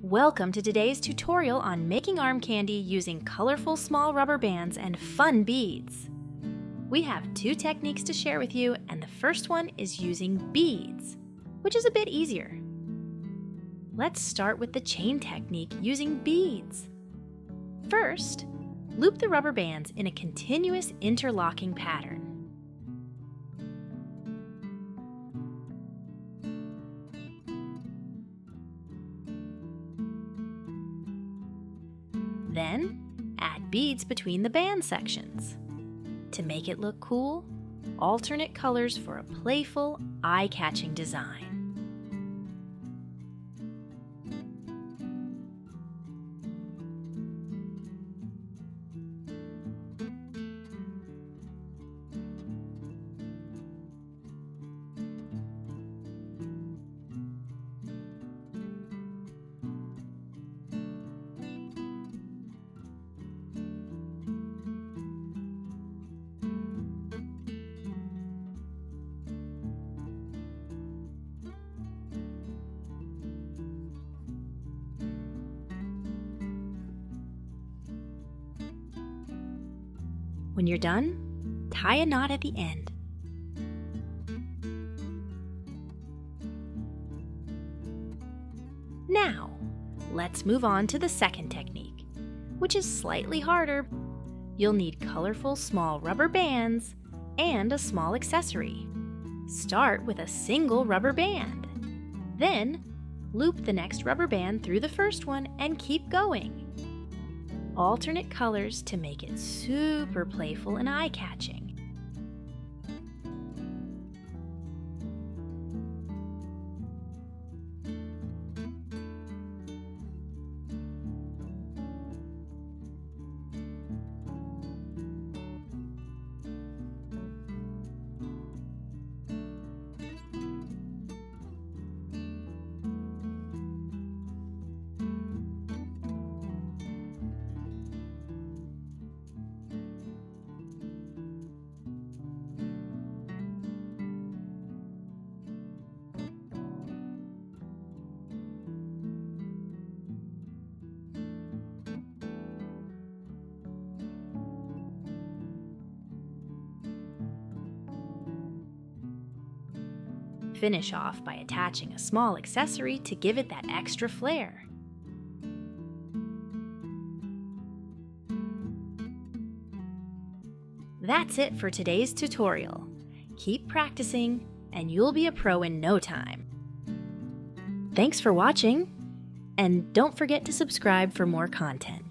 Welcome to today's tutorial on making arm candy using colorful small rubber bands and fun beads. We have two techniques to share with you, and the first one is using beads, which is a bit easier. Let's start with the chain technique using beads. First, loop the rubber bands in a continuous interlocking pattern. Then, add beads between the band sections. To make it look cool, alternate colors for a playful, eye-catching design. When you're done, tie a knot at the end. Now, let's move on to the second technique, which is slightly harder. You'll need colorful small rubber bands and a small accessory. Start with a single rubber band. Then, loop the next rubber band through the first one and keep going. Alternate colors to make it super playful and eye-catching. Finish off by attaching a small accessory to give it that extra flair. That's it for today's tutorial. Keep practicing, and you'll be a pro in no time. Thanks for watching, and don't forget to subscribe for more content.